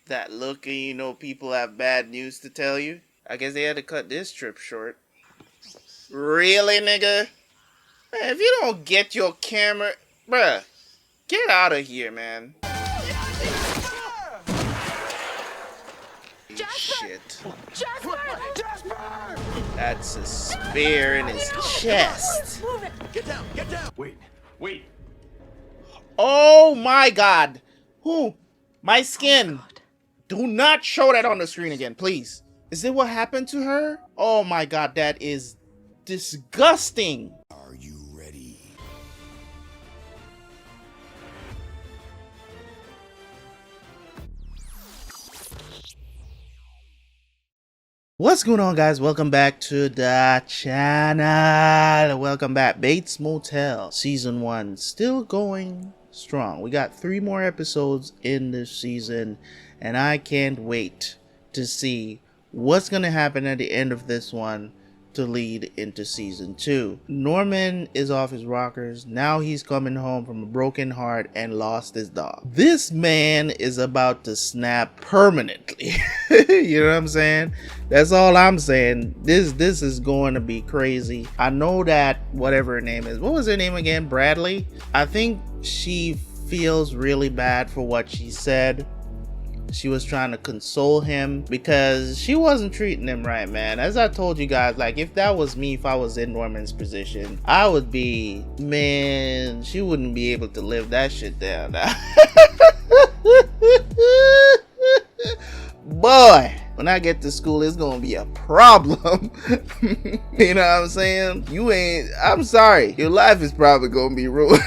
That look and you know people have bad news to tell you. I guess they had to cut this trip short. Really, nigga? Man, if you don't get your camera, bruh, get out of here, man. Shit. That's a spear in his chest. Get down, get down. Wait. Oh my god. Who? My skin. Do not show that on the screen again, please. Is it what happened to her? Oh my god, that is disgusting. Are you ready? What's going on, guys? Welcome back to the channel. Welcome back. Bates Motel season 1 still going strong. We got 3 more episodes in this season and I can't wait to see what's gonna happen at the end of this one to lead into season 2. Norman is off his rockers. Now he's coming home from a broken heart and lost his dog. This man is about to snap permanently. You know what I'm saying? That's all I'm saying. This is going to be crazy. I know that whatever her name is, what was her name again? Bradley? I think she feels really bad for what she said. She was trying to console him because she wasn't treating him right, man. As I told you guys, like, if that was me, if I was in Norman's position, I would be, man, she wouldn't be able to live that shit down. Boy, when I get to school, it's gonna be a problem. You know what I'm saying? I'm sorry, your life is probably gonna be ruined.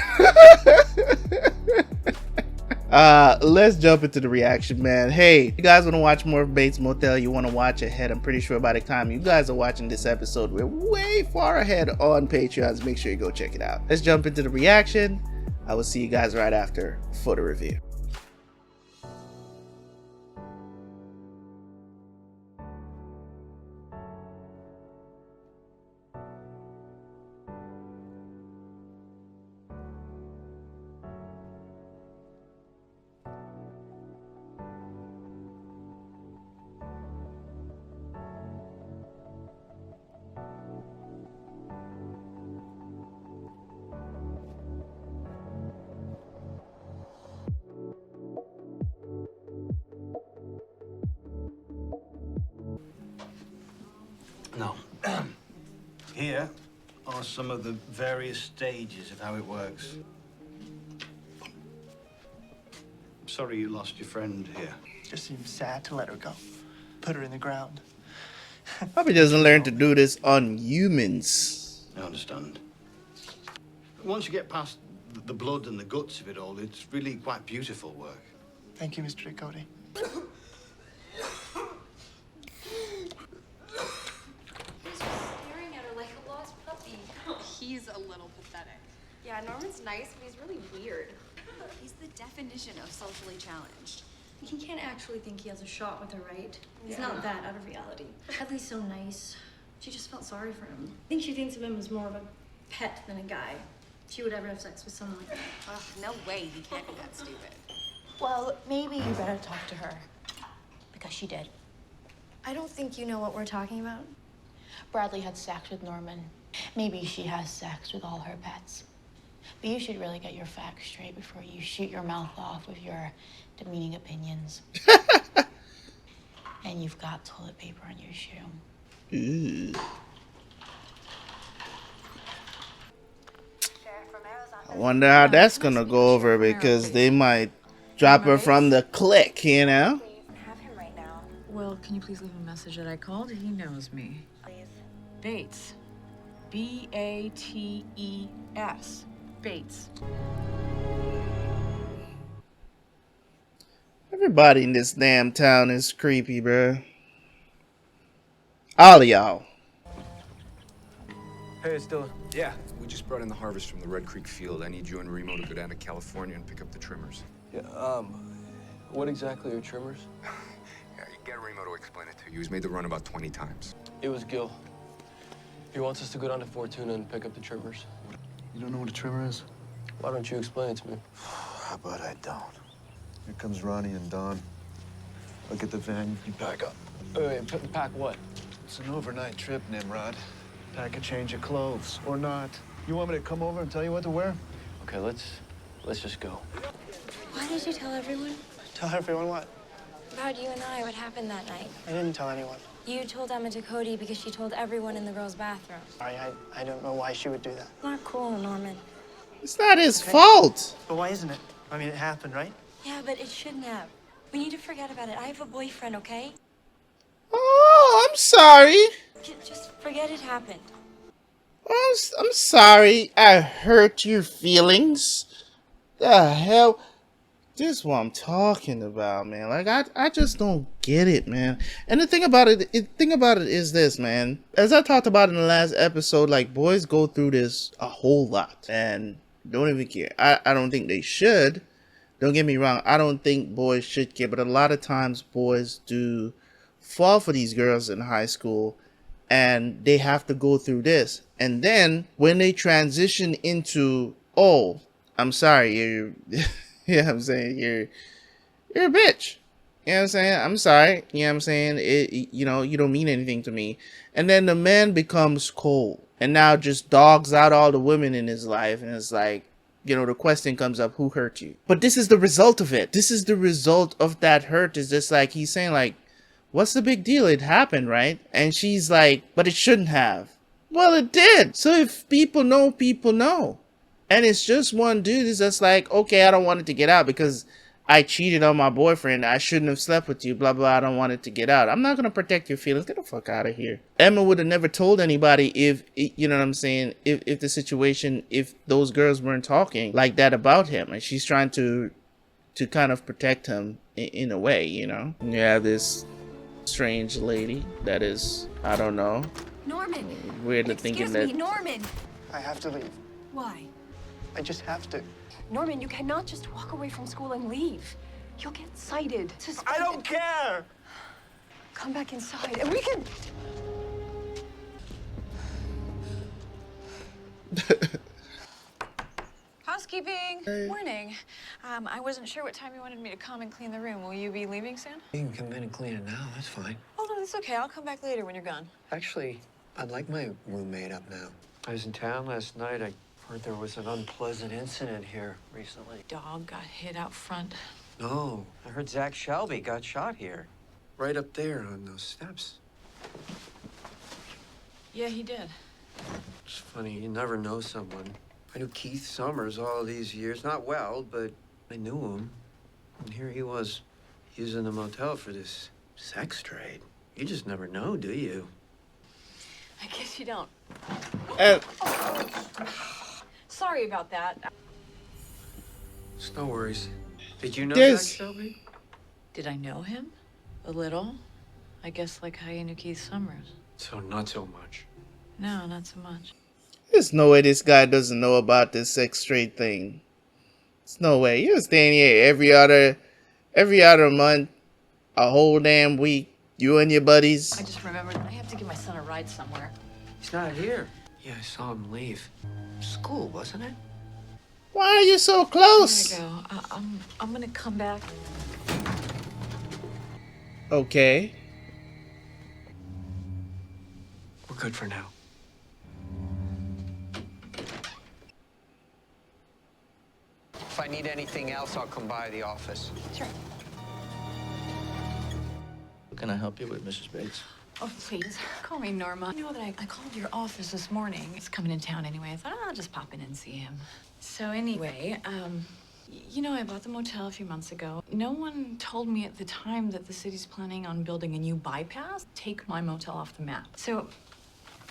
Let's jump into the reaction, man. Hey, you guys want to watch more of Bates Motel? You want to watch ahead? I'm pretty sure by the time you guys are watching this episode, we're way far ahead on Patreon. So make sure you go check it out. Let's jump into the reaction. I will see you guys right after for the review. No. Here are some of the various stages of how it works. I'm sorry you lost your friend here. Just seems sad to let her go. Put her in the ground. Probably doesn't learn to do this on humans. I understand. Once you get past the blood and the guts of it all, it's really quite beautiful work. Thank you, Mr. Cody. Staring at her like a lost puppy. He's a little pathetic. Yeah, Norman's nice, but he's really weird. He's the definition of socially challenged. He can't actually think he has a shot with her, right? He's Yeah. not that out of reality. Bradley's so nice. She just felt sorry for him. I think she thinks of him as more of a pet than a guy. She would ever have sex with someone like that. Ugh, no way he can't be that stupid. Well, maybe you better talk to her. Because she did. I don't think you know what we're talking about. Bradley had sex with Norman. Maybe she has sex with all her pets. But you should really get your facts straight before you shoot your mouth off with your demeaning opinions. And you've got toilet paper on your shoe. Ooh. I wonder how that's gonna go over because they might drop her from the clique, you know? Have him right now. Well, can you please leave a message that I called? He knows me. Please. Bates. B-A-T-E-S. Bates. Everybody in this damn town is creepy, bruh. All of y'all. Hey, it's Dylan. Yeah, we just brought in the harvest from the Red Creek field. I need you and Remo to go down to California and pick up the trimmers. Yeah, what exactly are trimmers? Yeah, you get Remo to explain it to you. He's made the run about 20 times. It was Gil. He wants us to go down to Fortuna and pick up the trimmers. You don't know what a trimmer is? Why don't you explain it to me? How about I don't? Here comes Ronnie and Don. I'll get the van. You pack up. Wait, pack what? It's an overnight trip, Nimrod. Pack a change of clothes, or not. You want me to come over and tell you what to wear? Okay, let's just go. Why did you tell everyone? Tell everyone what? About you and I, what happened that night. I didn't tell anyone. You told Emma to Cody because she told everyone in the girls' bathroom. I don't know why she would do that. Not cool, Norman. It's not his fault. But why isn't it? I mean, it happened, right? Yeah, but it shouldn't have. We need to forget about it. I have a boyfriend, okay? Oh, I'm sorry. Just forget it happened. I'm sorry. I hurt your feelings. The hell? This is what I'm talking about, man. Like, I just don't get it, man. And the thing about it is this, man. As I talked about in the last episode, like, boys go through this a whole lot and don't even care. I don't think they should. Don't get me wrong. I don't think boys should care, but a lot of times boys do fall for these girls in high school, and they have to go through this. And then when they transition into, oh, I'm sorry, you're yeah, I'm saying you're a bitch. You know what I'm saying? I'm sorry. You know what I'm saying? You know, you don't mean anything to me. And then the man becomes cold and now just dogs out all the women in his life. And it's like, you know, the question comes up, who hurt you? But this is the result of it. This is the result of that hurt. Is just like, he's saying like, what's the big deal? It happened, right? And she's like, but it shouldn't have. Well, it did. So if people know, people know. And it's just one dude is just like, okay, I don't want it to get out because I cheated on my boyfriend. I shouldn't have slept with you, blah, blah. I don't want it to get out. I'm not going to protect your feelings. Get the fuck out of here. Emma would have never told anybody if, you know what I'm saying, if the situation, if those girls weren't talking like that about him. And she's trying to kind of protect him in a way, you know. You have this strange lady that is, I don't know. Norman! Weirdly thinking that. Excuse me, Norman! I have to leave. Why? I just have to. Norman, you cannot just walk away from school and leave. You'll get cited. I don't care! Come back inside and we can... Housekeeping. Morning. I wasn't sure what time you wanted me to come and clean the room. Will you be leaving soon? You can come in and clean it now. That's fine. Oh, no, that's okay. I'll come back later when you're gone. Actually, I'd like my roommate up now. I was in town last night. I heard there was an unpleasant incident here recently. Dog got hit out front. No, I heard Zach Shelby got shot here. Right up there on those steps. Yeah, he did. It's funny, you never know someone. I knew Keith Summers all these years. Not well, but I knew him. And here he was, using the motel for this sex trade. You just never know, do you? I guess you don't. And Sorry about that. It's no worries. Did you know There's- Zach Shelby? Did I know him? A little. I guess like how you knew Keith Summers. So not so much. No, not so much. There's no way this guy doesn't know about this sex trade thing. There's no way. You're staying here every other month, a whole damn week. You and your buddies. I just remembered I have to give my son a ride somewhere. He's not here. Yeah, I saw him leave. School, wasn't it? Why are you so I'm close? gonna go. I'm gonna come back. Okay. We're good for now. If I need anything else, I'll come by the office. Sure. Can I help you with, Mrs. Bates? Oh, please, call me Norma. You know that I called your office this morning. He's coming in town anyway. I thought I'll just pop in and see him. So anyway, you know, I bought the motel a few months ago. No one told me at the time that the city's planning on building a new bypass. Take my motel off the map. So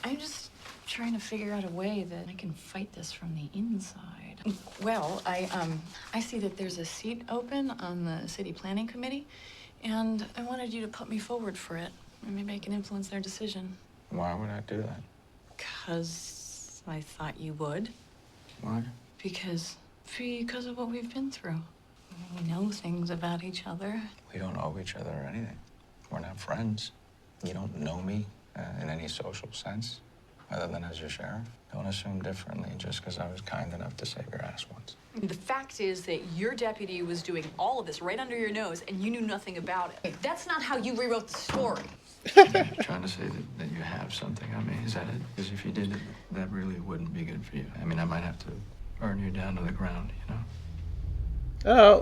I'm just trying to figure out a way that I can fight this from the inside. Well, I see that there's a seat open on the city planning committee, and I wanted you to put me forward for it. Maybe I can influence their decision. Why would I do that? 'Cause I thought you would. Why? Because of what we've been through. We know things about each other. We don't owe each other anything. We're not friends. You don't know me in any social sense. other than as your sheriff. Don't assume differently just because I was kind enough to save your ass once. The fact is that your deputy was doing all of this right under your nose and you knew nothing about it. That's not how you rewrote the story. You're trying to say that you have something on me, is that it? Because if you did it, that really wouldn't be good for you. I mean, I might have to burn you down to the ground, you know?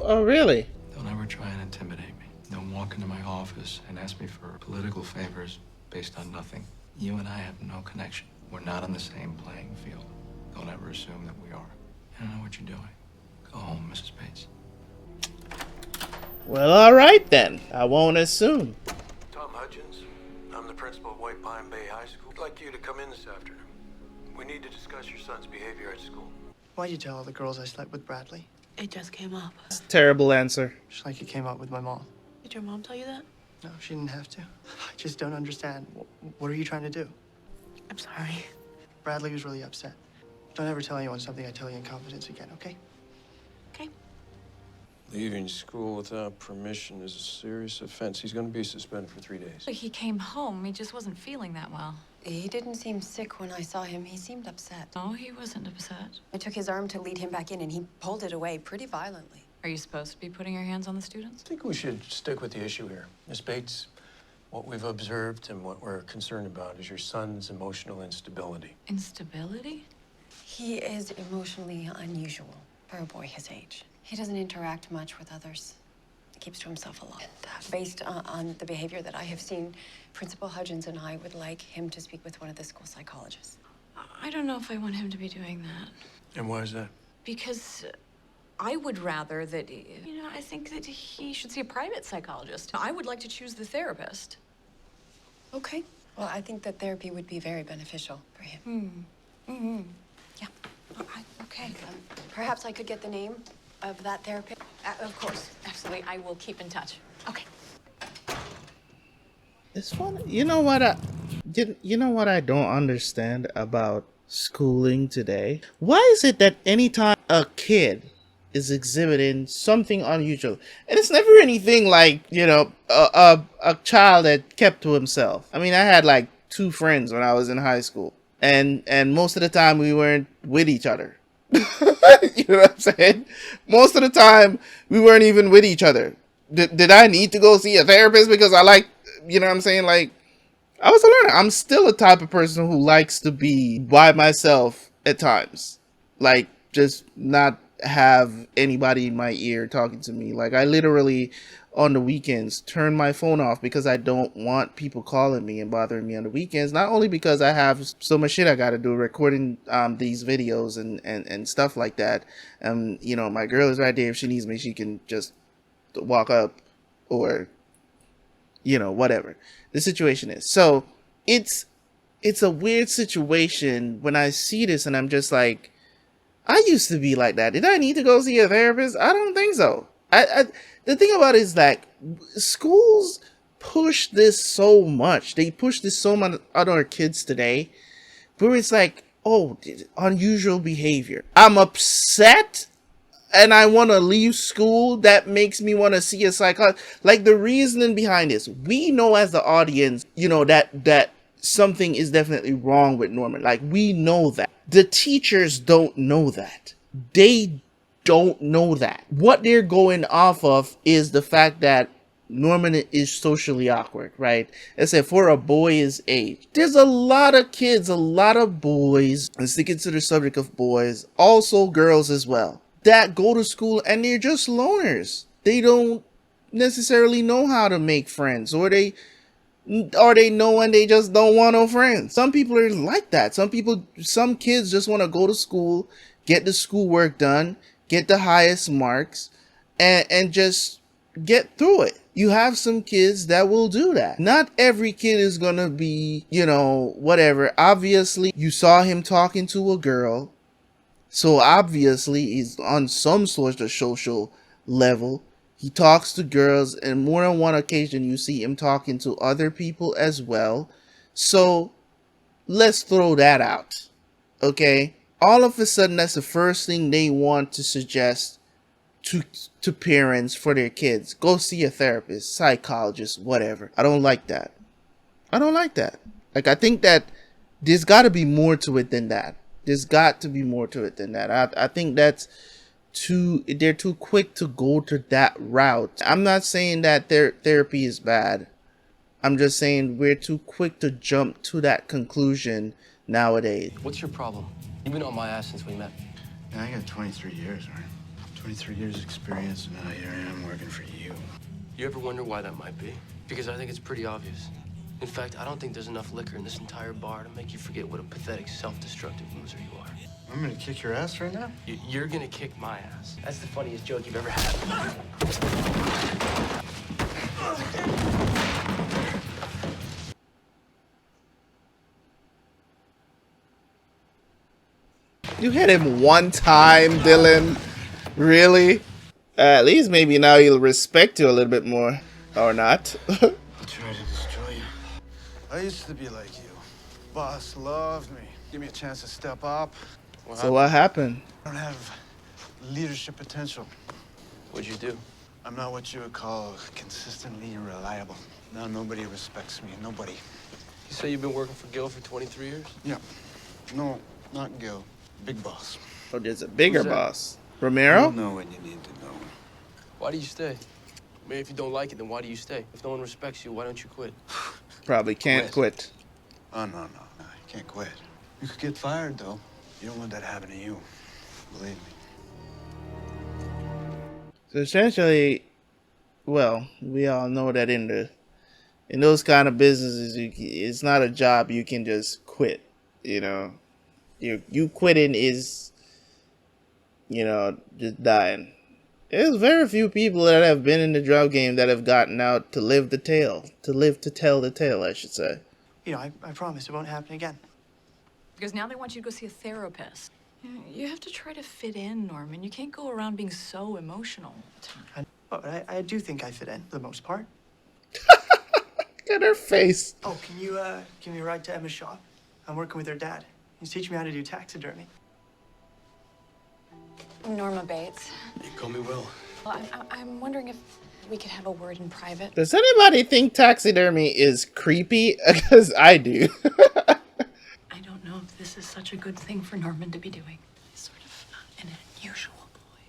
Oh, really? Don't ever try and intimidate me. Don't walk into my office and ask me for political favors based on nothing. You and I have no connection. We're not on the same playing field. Don't ever assume that we are. I don't know what you're doing. Go home, Mrs. Bates. Well, all right then. I won't assume. Tom Hudgens. I'm the principal of White Pine Bay High School. I'd like you to come in this afternoon. We need to discuss your son's behavior at school. Why'd you tell all the girls I slept with Bradley? It just came up. Terrible answer. Just like it came up with my mom. Did your mom tell you that? No, she didn't have to. I just don't understand. What are you trying to do? I'm sorry. Bradley was really upset. Don't ever tell anyone something I tell you in confidence again, okay? Okay. Leaving school without permission is a serious offense. He's going to be suspended for 3 days. He came home. He just wasn't feeling that well. He didn't seem sick when I saw him. He seemed upset. No, he wasn't upset. I took his arm to lead him back in, and he pulled it away pretty violently. Are you supposed to be putting your hands on the students? I think we should stick with the issue here. Miss Bates, what we've observed and what we're concerned about is your son's emotional instability. Instability? He is emotionally unusual for a boy his age. He doesn't interact much with others. He keeps to himself a lot. And, based on the behavior that I have seen, Principal Hudgens and I would like him to speak with one of the school psychologists. I don't know if I want him to be doing that. And why is that? Because I would rather that, I think that he should see a private psychologist. I would like to choose the therapist. Okay. Well, I think that therapy would be very beneficial for him. Yeah. Okay. Perhaps I could get the name of that therapist? Of course. Absolutely. I will keep in touch. Okay. It's fun. You know what I don't understand about schooling today? Why is it that anytime a kid is exhibiting something unusual, and it's never anything like, a child that kept to himself. I mean, I had like 2 friends when I was in high school, and most of the time we weren't with each other. You know what I'm saying? Most of the time we weren't even with each other. Did I need to go see a therapist because I like, you know what I'm saying? Like, I was a learner. I'm still a type of person who likes to be by myself at times. Like, just not have anybody in my ear talking to me. Like, I literally, on the weekends, turn my phone off because I don't want people calling me and bothering me on the weekends. Not only because I have so much shit I gotta do, recording these videos and stuff like that. My girl is right there. If she needs me, she can just walk up or, whatever the situation is. So it's a weird situation when I see this and I'm just like, I used to be like that. Did I need to go see a therapist? I don't think so. The thing about it is that schools push this so much. They push this so much on our kids today, where it's like, oh, unusual behavior. I'm upset and I want to leave school. That makes me want to see a psychologist. Like, the reasoning behind this, we know as the audience, that something is definitely wrong with Norman. Like, we know that. The teachers don't know that. They don't know that. What they're going off of is the fact that Norman is socially awkward, right? I said, for a boy his age. There's a lot of kids, a lot of boys, and sticking to the subject of boys, also girls as well, that go to school and they're just loners. They don't necessarily know how to make friends, or they know and they just don't want no friends. Some people are like that. Some kids just want to go to school, get the schoolwork done, get the highest marks, and just get through it. You have some kids that will do that. Not every kid is gonna be, whatever. Obviously, you saw him talking to a girl, so obviously he's on some sort of social level. He talks to girls, and more than one occasion you see him talking to other people as well. So let's throw that out, okay? All of a sudden, that's the first thing they want to suggest to parents for their kids. Go see a therapist, psychologist, whatever. I don't like that. Like, I think that there's got to be more to it than that. There's got to be more to it than that. I think that's they're too quick to go to that route. I'm not saying that their therapy is bad. I'm just saying we're too quick to jump to that conclusion nowadays. What's your problem? You've been on my ass since we met. Yeah, I got 23 years, right? 23 years experience, and now here I am working for you. You ever wonder why that might be? Because I think it's pretty obvious. In fact, I don't think there's enough liquor in this entire bar to make you forget what a pathetic, self-destructive loser you are. I'm gonna kick your ass right now? You're gonna kick my ass. That's the funniest joke you've ever had. You hit him one time, Dylan. Really? At least maybe now he'll respect you a little bit more. Or not. I'll try to destroy you. I used to be like you. Boss loved me. Give me a chance to step up. So what happened? I don't have leadership potential. What'd you do? I'm not what you would call consistently reliable. Now nobody respects me. Nobody. You say you've been working for Gil for 23 years? Yeah. No, not Gil. Big boss. Oh, there's a bigger Who's that? boss. Romero? You'll know what you need to know. Why do you stay? I mean, if you don't like it, then why do you stay? If no one respects you, why don't you quit? Probably can't quit. Oh, no, you can't quit. You could get fired, though. You don't want that to happen to you. Believe me. So essentially, well, we all know that in those kind of businesses, it's not a job you can just quit. You know, you quitting is, just dying. There's very few people that have been in the drug game that have gotten out to live the tale, to live to tell the tale, I should say. I promise it won't happen again. Because now they want you to go see a therapist. You have to try to fit in, Norman. You can't go around being so emotional all the time. I do think I fit in for the most part. Look at her face. Oh, can you give me a ride to Emma's shop? I'm working with her dad. He's teaching me how to do taxidermy. Norma Bates. You call me Will. Well, I'm wondering if we could have a word in private. Does anybody think taxidermy is creepy? Because I do. I don't know if this is such a good thing for Norman to be doing. He's sort of an unusual boy.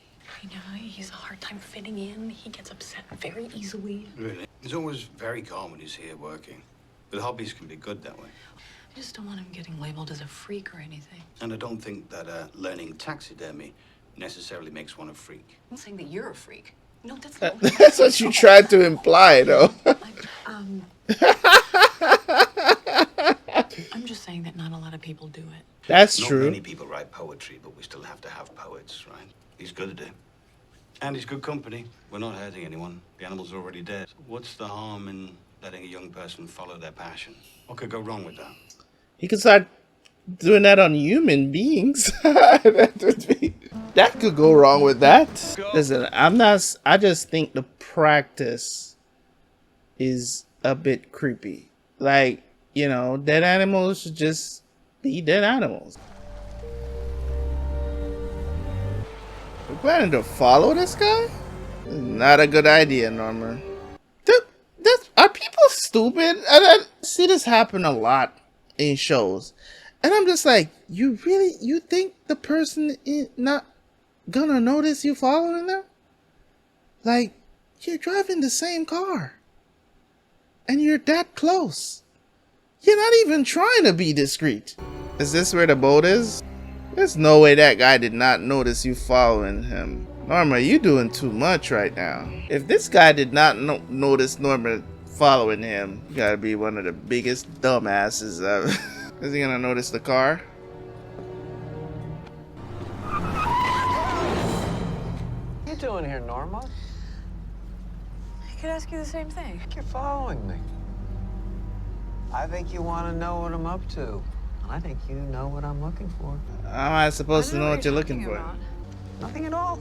He's a hard time fitting in. He gets upset very easily. Really? He's always very calm when he's here working. But hobbies can be good that way. I just don't want him getting labeled as a freak or anything. And I don't think that learning taxidermy necessarily makes one a freak. I'm not saying that you're a freak. No, that's not. That's what you tried to imply, though. I'm just saying that not a lot of people do it. That's Not true. many people write poetry, but we still have to have poets, right? He's good at it. And he's good company. We're not hurting anyone. The animal's already dead. What's the harm in letting a young person follow their passion? What could go wrong with that? He could start doing that on human beings. That could go wrong with that. Listen, I just think the practice is a bit creepy. Like, dead animals should just be dead animals. We're planning to follow this guy? Not a good idea, Norma. Are people stupid? I see this happen a lot in shows. And I'm just like, you think the person is not gonna notice you following them? Like, you're driving the same car. And you're that close. You're not even trying to be discreet. Is this where the boat is? There's no way that guy did not notice you following him. Norma, you doing too much right now. If this guy did not notice Norma following him, you gotta be one of the biggest dumbasses ever. Is he gonna notice the car? What are you doing here, Norma? I could ask you the same thing. You're following me. I think you want to know what I'm up to. I think you know what I'm looking for. How am I supposed to know what you're looking for? Nothing at all.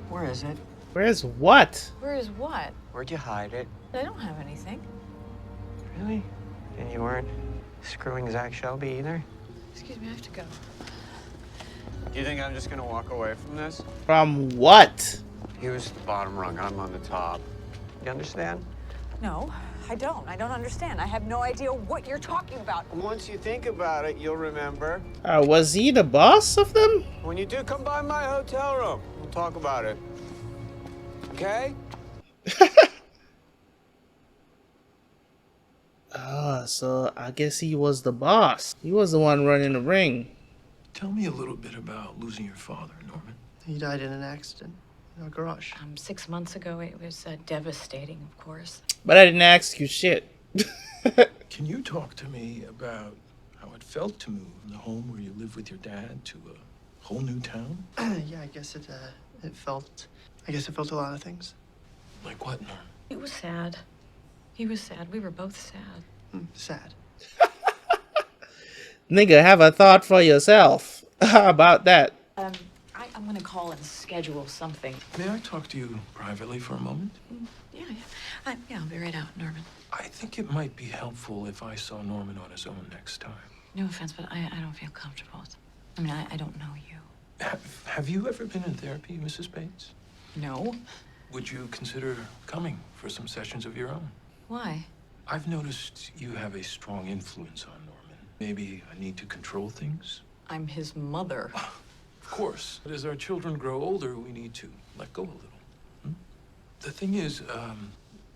Where is it? Where's what? Where is what? Where'd you hide it? I don't have anything. Really? And you weren't screwing Zach Shelby either? Excuse me, I have to go. You think I'm just gonna walk away from this? From what? He was the bottom rung. I'm on the top. You understand? No, I don't. I don't understand. I have no idea what you're talking about. Once you think about it, you'll remember. Was he the boss of them? When you do come by my hotel room, we'll talk about it. Okay? So I guess he was the boss. He was the one running the ring. Tell me a little bit about losing your father, Norman. He died in an accident in our garage. 6 months ago, it was devastating, of course. But I didn't ask you shit. Can you talk to me about how it felt to move from the home where you live with your dad to a whole new town? Yeah, I guess it felt a lot of things. Like what, Norman? It was sad. He was sad. We were both sad. Sad. Nigga, have a thought for yourself. How about that? I'm gonna call and schedule something. May I talk to you privately for a moment? Yeah. Yeah, I'll be right out, Norman. I think it might be helpful if I saw Norman on his own next time. No offense, but I don't feel comfortable. I mean, I don't know you. Have you ever been in therapy, Mrs. Bates? No. Would you consider coming for some sessions of your own? Why? I've noticed you have a strong influence on Norman. Maybe a need to control things? I'm his mother. Of course. But as our children grow older, we need to let go a little. The thing is,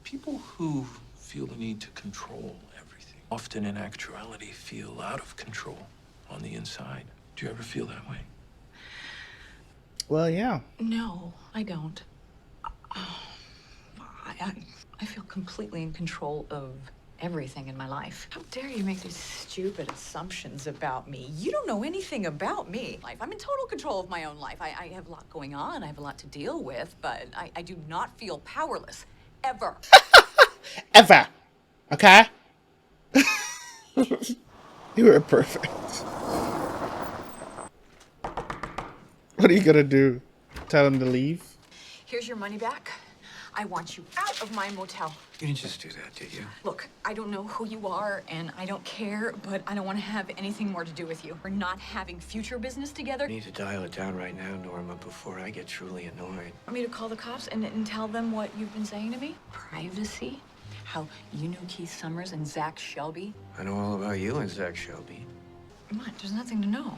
people who feel the need to control everything often in actuality feel out of control on the inside. Do you ever feel that way? Well, yeah. No, I don't. I feel completely in control of everything in my life. How dare you make these stupid assumptions about me? You don't know anything about me. I'm in total control of my own life. I have a lot going on. I have a lot to deal with, but I do not feel powerless. Ever. Ever. Okay? You were perfect. What are you gonna do? Tell him to leave? Here's your money back. I want you out of my motel. You didn't just do that, did you? Look, I don't know who you are, and I don't care, but I don't want to have anything more to do with you. We're not having future business together. I need to dial it down right now, Norma, before I get truly annoyed. Want me to call the cops and tell them what you've been saying to me? Privacy? How you knew Keith Summers and Zach Shelby? I know all about you and Zach Shelby. What? There's nothing to know.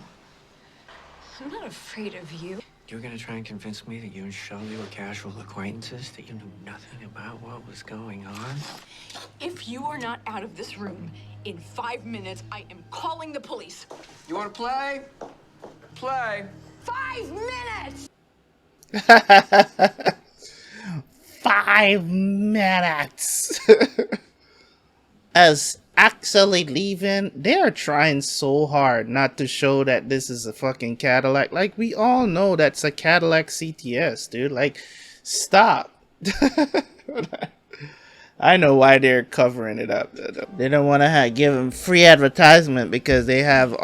I'm not afraid of you. You were gonna try and convince me that you and Shelby were casual acquaintances, that you knew nothing about what was going on? If you are not out of this room in 5 minutes, I am calling the police. You want to play? Play. 5 minutes! 5 minutes. As actually leaving, they're trying so hard not to show that this is a fucking Cadillac. Like, we all know that's a Cadillac CTS, dude. Like, stop. I know why they're covering it up. They don't want to give them free advertisement because they have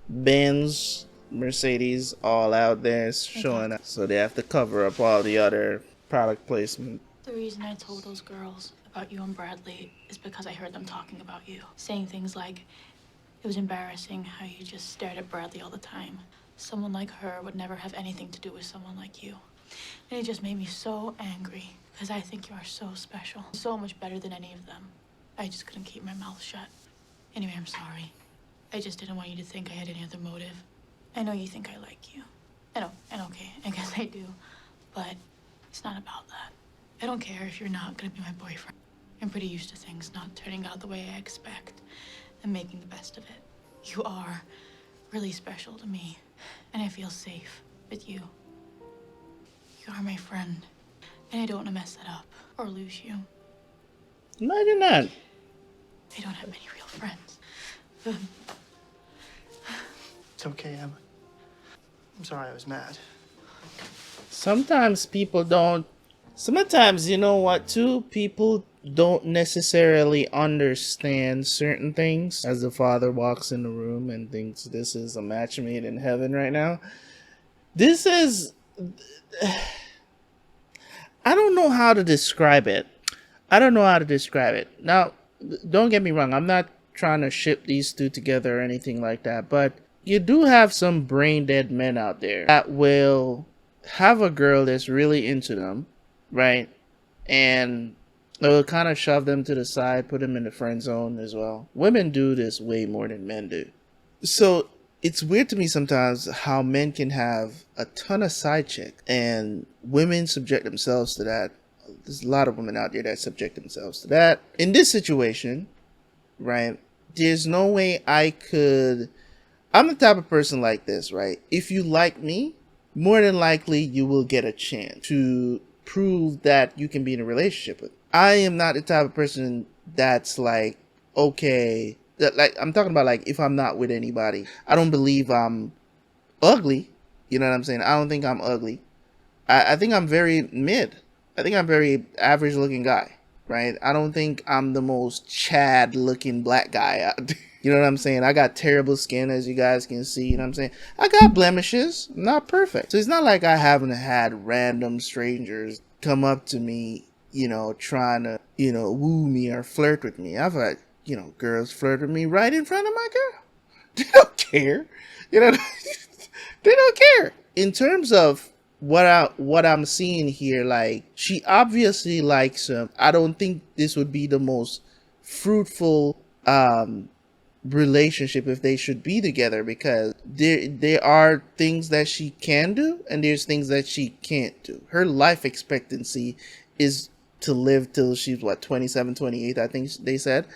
Benz, Mercedes all out there showing up. So they have to cover up all the other product placement. The reason I told those girls about you and Bradley is because I heard them talking about you. Saying things like, it was embarrassing how you just stared at Bradley all the time. Someone like her would never have anything to do with someone like you. And it just made me so angry because I think you are so special. So much better than any of them. I just couldn't keep my mouth shut. Anyway, I'm sorry. I just didn't want you to think I had any other motive. I know you think I like you. I know, and okay, I guess I do. But it's not about that. I don't care if you're not gonna be my boyfriend. I'm pretty used to things not turning out the way I expect and making the best of it. You are really special to me, and I feel safe with you. You are my friend, and I don't want to mess that up or lose you. Imagine that. I don't have many real friends. It's okay, Emma. I'm sorry I was mad. Sometimes people don't. Sometimes, you know what, too? People don't necessarily understand certain things. As the father walks in the room and thinks this is a match made in heaven right now. This is... I don't know how to describe it. Now, don't get me wrong. I'm not trying to ship these two together or anything like that. But you do have some brain dead men out there that will have a girl that's really into them, right? And It'll kind of shove them to the side, put them in the friend zone as well. Women do this way more than men do. So it's weird to me sometimes how men can have a ton of side chick and women subject themselves to that. There's a lot of women out there that subject themselves to that. In this situation, right, there's no way I could. I'm the type of person like this, right? If you like me, more than likely you will get a chance to prove that you can be in a relationship with me. I am not the type of person that's like, okay, that, like, I'm talking about like if I'm not with anybody, I don't believe I'm ugly. You know what I'm saying? I don't think I'm ugly. I think I'm very mid. I think I'm very average looking guy, right? I don't think I'm the most Chad looking black guy out there. You know what I'm saying? I got terrible skin, as you guys can see. You know what I'm saying? I got blemishes. I'm not perfect. So it's not like I haven't had random strangers come up to me, you know, trying to, you know, woo me or flirt with me. I've had, you know, girls flirt with me right in front of my girl. They don't care. You know, they don't care. In terms of what I'm seeing here, like, she obviously likes him. I don't think this would be the most fruitful relationship if they should be together, because there are things that she can do and there's things that she can't do. Her life expectancy is to live till she's what, 27, 28, I think they said.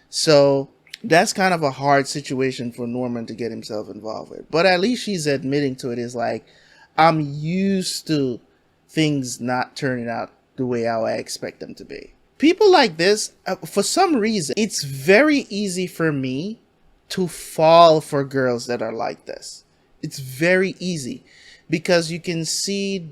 So that's kind of a hard situation for Norman to get himself involved with. But at least she's admitting to it. Is like, I'm used to things not turning out the way I expect them to be. People like this, for some reason, it's very easy for me to fall for girls that are like this. It's very easy because you can see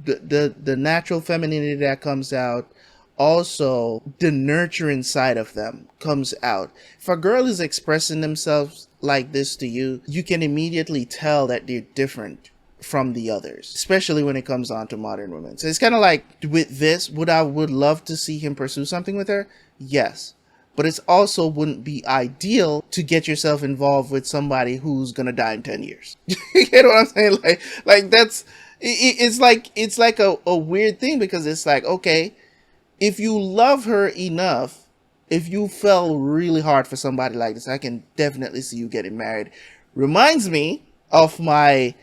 the natural femininity that comes out. Also, the nurturing side of them comes out. If a girl is expressing themselves like this to you, you can immediately tell that they're different from the others, especially when it comes on to modern women. So it's kind of like with this, would love to see him pursue something with her? Yes. But it's also wouldn't be ideal to get yourself involved with somebody who's gonna die in 10 years. You know what I'm saying? Like that's, it's like a weird thing, because it's like, okay, if you love her enough, if you fell really hard for somebody like this, I can definitely see you getting married. Reminds me of my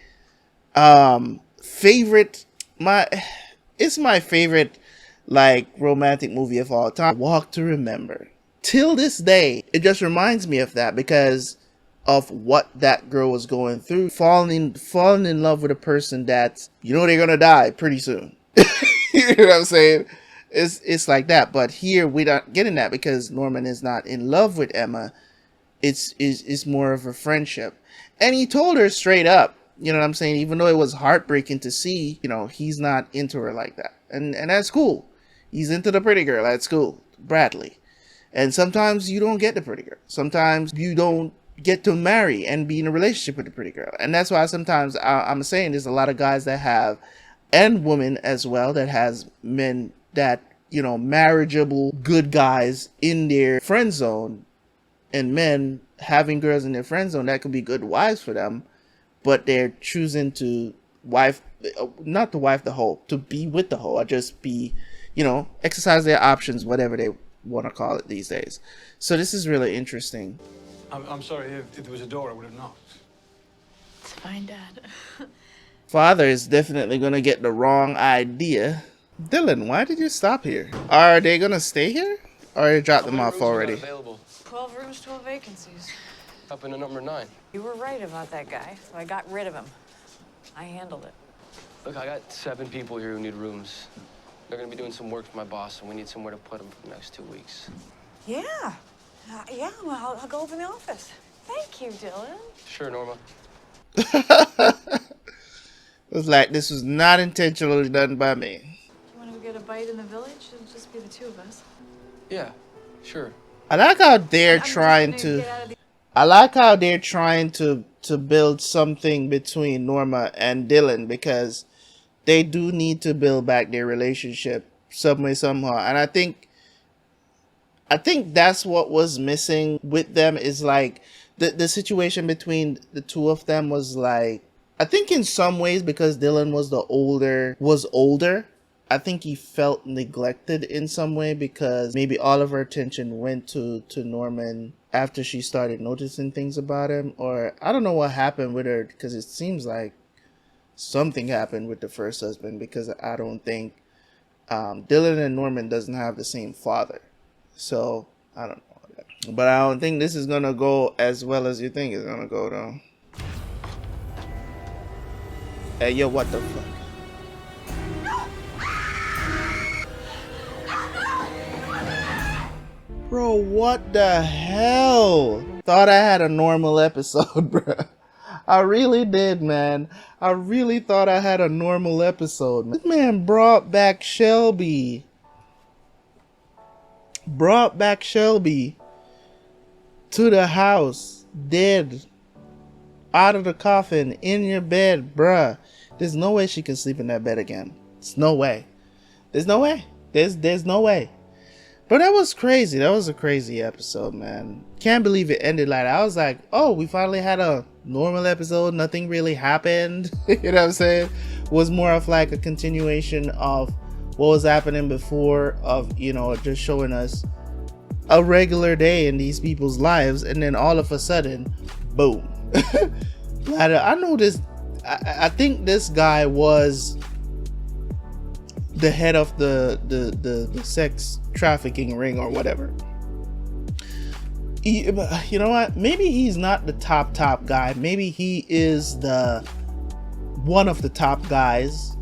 favorite, it's my favorite like romantic movie of all time, Walk to Remember. Till this day, it just reminds me of that because of what that girl was going through, falling in love with a person that, you know, they're gonna die pretty soon. You know what I'm saying? It's like that. But here we're not getting that because Norman is not in love with Emma. It's more of a friendship. And he told her straight up, you know what I'm saying? Even though it was heartbreaking to see, you know, he's not into her like that. And that's cool. He's into the pretty girl at school, Bradley. And sometimes you don't get the pretty girl. Sometimes you don't get to marry and be in a relationship with the pretty girl. And that's why sometimes I'm saying there's a lot of guys that have, and women as well, that has men that, you know, marriageable good guys in their friend zone, and men having girls in their friend zone that could be good wives for them, but they're choosing to not to wife the hoe, to be with the hoe, or just be, you know, exercise their options, whatever they want to call it these days. So this is really interesting. I'm sorry, if there was a door, I would have knocked. It's fine, Dad. Father is definitely going to get the wrong idea. Dylan, why did you stop here? Are they going to stay here? Or you dropped them off already? 12 rooms, 12 vacancies. Up in a number 9. You were right about that guy, so I got rid of him. I handled it. Look, I got 7 people here who need rooms. They're gonna be doing some work for my boss, and we need somewhere to put them for the next 2 weeks. Yeah. Yeah, well, I'll go over in the office. Thank you, Dylan. Sure, Norma. It was like this was not intentionally done by me. You want to go get a bite in the village? It'll just be the two of us. Yeah, sure. I like how they're trying to. I like how they're trying to build something between Norma and Dylan, because they do need to build back their relationship some way, somehow. And I think that's what was missing with them, is like the situation between the two of them was like, I think in some ways, because Dylan was older, I think he felt neglected in some way because maybe all of her attention went to Norman after she started noticing things about him, or I don't know what happened with her, because it seems like something happened with the first husband, because I don't think Dylan and Norman doesn't have the same father. So I don't know, but I don't think this is gonna go as well as you think it's gonna go though. Hey yo, what the fuck? Bro, what the hell? Thought I had a normal episode, bro. I really did, man. I really thought I had a normal episode. This man brought back Shelby. Brought back Shelby to the house, dead, out of the coffin, in your bed, bruh. There's no way she can sleep in that bed again. There's no way. There's no way. There's no way. But that was crazy. That was a crazy episode, man. Can't believe it ended like that. I was like, oh, we finally had a normal episode. Nothing really happened. You know what I'm saying? It was more of like a continuation of what was happening before, of, you know, just showing us a regular day in these people's lives. And then all of a sudden, boom. I know this. I think this guy was the head of the sex trafficking ring or whatever. You know what? Maybe he's not the top guy. Maybe he is the one of the top guys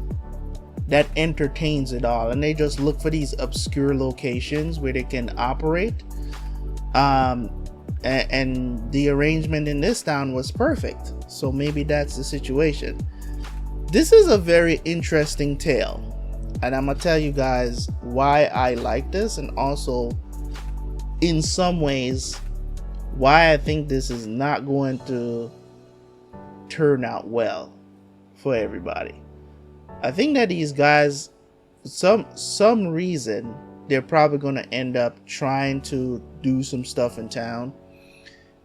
that entertains it all, and they just look for these obscure locations where they can operate. And the arrangement in this town was perfect. So maybe that's the situation. This is a very interesting tale, and I'm gonna tell you guys why I like this, and also in some ways why I think this is not going to turn out well for everybody. I think that these guys, some reason, they're probably going to end up trying to do some stuff in town,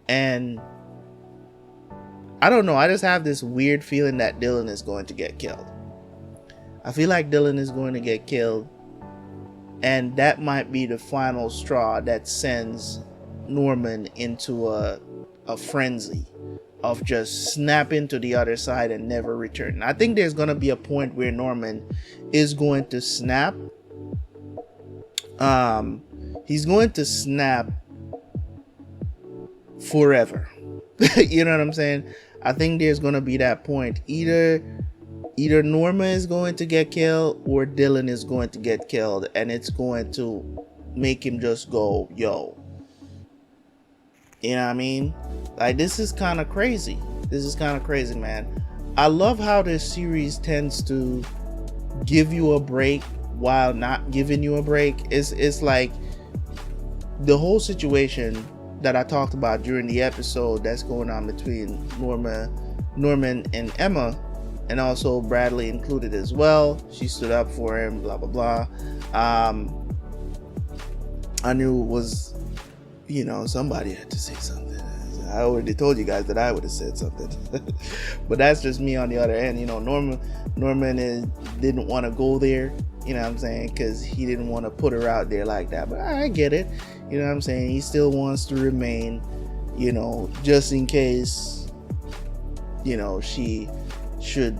and I don't know, I just have this weird feeling that Dylan is going to get killed. I feel like Dylan is going to get killed, and that might be the final straw that sends Norman into a frenzy of just snapping to the other side and never return. I think there's going to be a point where Norman is going to snap. He's going to snap forever. You know what I'm saying? I think there's going to be that point. Either Norma is going to get killed or Dylan is going to get killed, and it's going to make him just go, yo. You know what I mean? Like, this is kind of crazy. This is kind of crazy, man. I love how this series tends to give you a break while not giving you a break. It's like the whole situation that I talked about during the episode that's going on between Norman and Emma, and also Bradley included as well. She stood up for him, blah blah blah. I knew it was, you know, somebody had to say something. I already told you guys that I would have said something. But that's just me on the other end. You know, Norman didn't want to go there, you know what I'm saying, because he didn't want to put her out there like that. But I get it, you know what I'm saying. He still wants to remain, you know, just in case, you know, she should,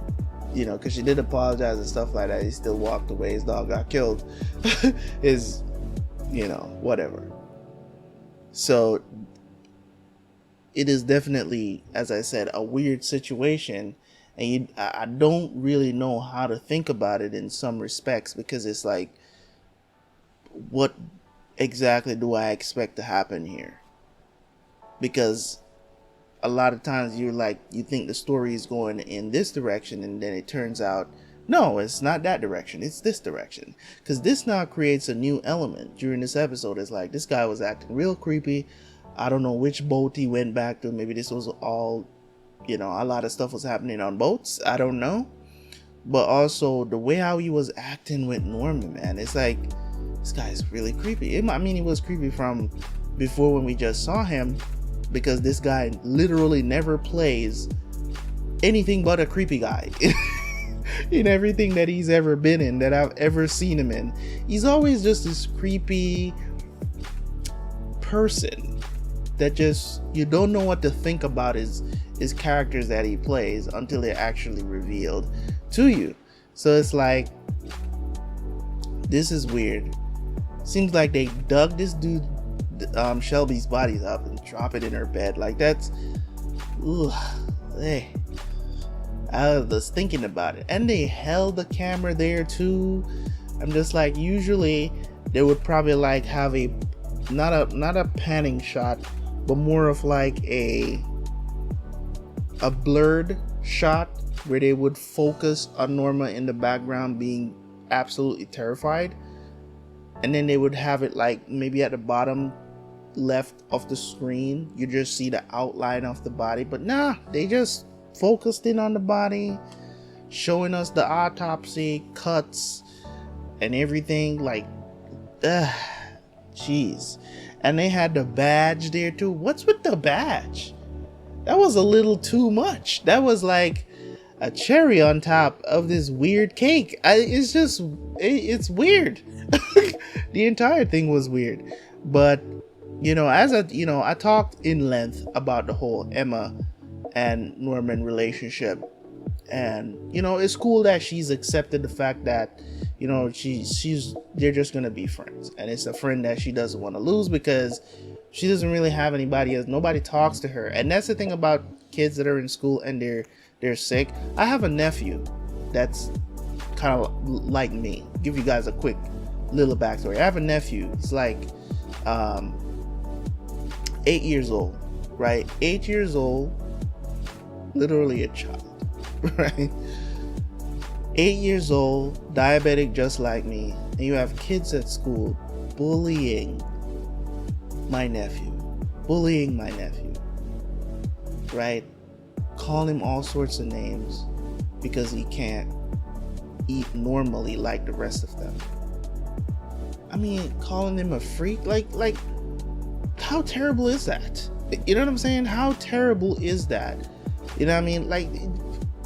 you know, because she did apologize and stuff like that. He still walked away. His dog got killed. His, you know, whatever. So it is definitely, as I said, a weird situation, and I don't really know how to think about it in some respects, because it's like, what exactly do I expect to happen here? Because a lot of times you think the story is going in this direction, and then it turns out, no, it's not that direction, it's this direction. Because this now creates a new element during this episode. It's like, this guy was acting real creepy. I don't know which boat he went back to. Maybe this was all, you know, a lot of stuff was happening on boats. I don't know. But also the way how he was acting with Norman, man, it's like, this guy is really creepy. I mean, he was creepy from before when we just saw him, because this guy literally never plays anything but a creepy guy. in everything that he's ever been in, that I've ever seen him in. He's always just this creepy person that just, you don't know what to think about his characters that he plays until they're actually revealed to you. So it's like, this is weird. Seems like they dug this dude Shelby's body up and drop it in her bed. Like, that's, ugh, hey. I was thinking about it, and they held the camera there too. I'm just like, usually they would probably like have a not a panning shot, but more of like a blurred shot where they would focus on Norma in the background being absolutely terrified, and then they would have it like maybe at the bottom left of the screen you just see the outline of the body. But nah, they just focused in on the body, showing us the autopsy cuts and everything. Like, jeez. And they had the badge there too. What's with the badge? That was a little too much. That was like a cherry on top of this weird cake. It's weird. The entire thing was weird. But I talked in length about the whole Emma and Norman relationship, and it's cool that she's accepted the fact that they're just gonna be friends, and it's a friend that she doesn't want to lose because she doesn't really have anybody else. Nobody talks to her, and that's the thing about kids that are in school and they're sick. I have a nephew that's kind of like me. Give you guys a quick little backstory. I have a nephew. He's like 8 years old, right? 8 years old. Literally a child, right? 8 years old, diabetic just like me, and you have kids at school bullying my nephew, right? Call him all sorts of names because he can't eat normally like the rest of them. I mean, calling him a freak, like how terrible is that? You know what I'm saying? How terrible is that? You know what I mean? Like,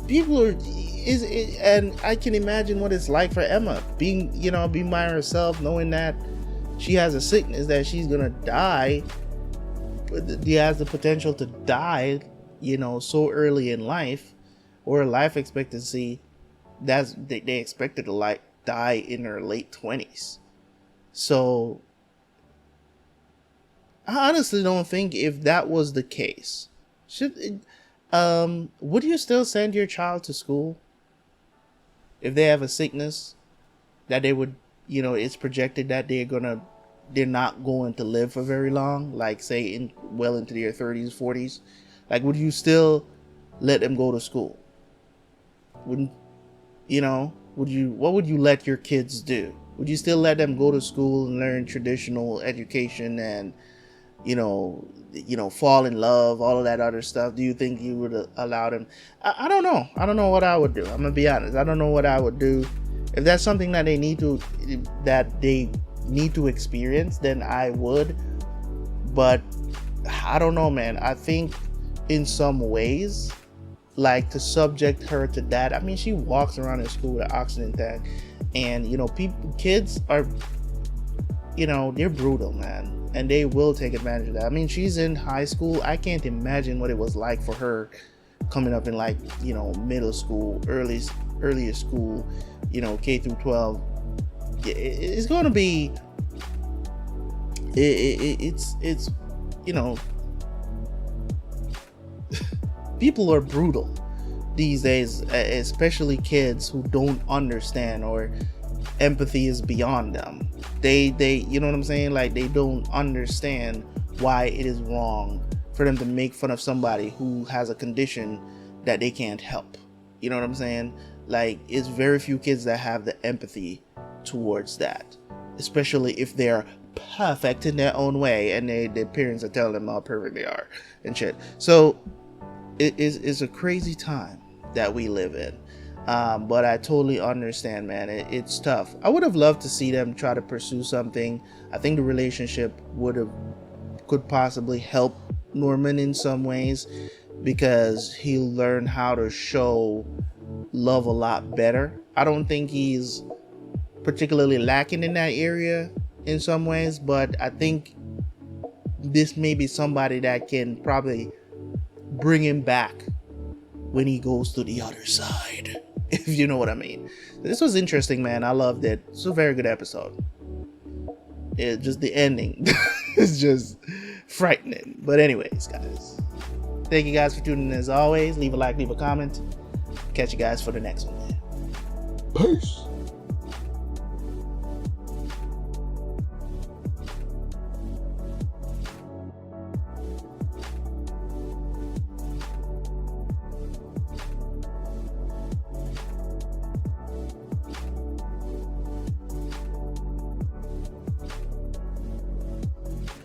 people are, and I can imagine what it's like for Emma being by herself, knowing that she has a sickness that she's gonna die. She has the potential to die, so early in life, or life expectancy. They expect her to die in her late 20s. So I honestly don't think if that was the case, would you still send your child to school if they have a sickness that they would, it's projected that they're not going to live for very long, like say into their 30s, 40s? Like, would you still let them go to school? What would you let your kids do? Would you still let them go to school and learn traditional education and fall in love, all of that other stuff? Do you think you would allow them? I don't know. I don't know what I would do. I'm gonna be honest. I don't know what I would do. If that's something that they need to experience, then I would. But I don't know, man. I think in some ways, like, to subject her to that. I mean, she walks around in school with an oxygen tank, and kids are, they're brutal, man. And they will take advantage of that. I mean, she's in high school. I can't imagine what it was like for her coming up in middle school, earlier school, K through 12. It's going to be, it's people are brutal these days, especially kids who don't understand, or empathy is beyond them. They you know what I'm saying? Like, they don't understand why it is wrong for them to make fun of somebody who has a condition that they can't help. You know what I'm saying? Like, it's very few kids that have the empathy towards that, especially if they're perfect in their own way and their parents are telling them how perfect they are and shit. So it's a crazy time that we live in. But I totally understand, man. It's tough. I would have loved to see them try to pursue something. I think the relationship could possibly help Norman in some ways, because he'll learn how to show Love a lot better. I don't think he's particularly lacking in that area in some ways, but I think this may be somebody that can probably bring him back when he goes to the other side, if you know what I mean. This was interesting, man. I loved it. It's a very good episode. It just the ending is just frightening. But anyways, guys, thank you guys for tuning in as always. Leave a like, leave a comment. Catch you guys for the next one. Peace.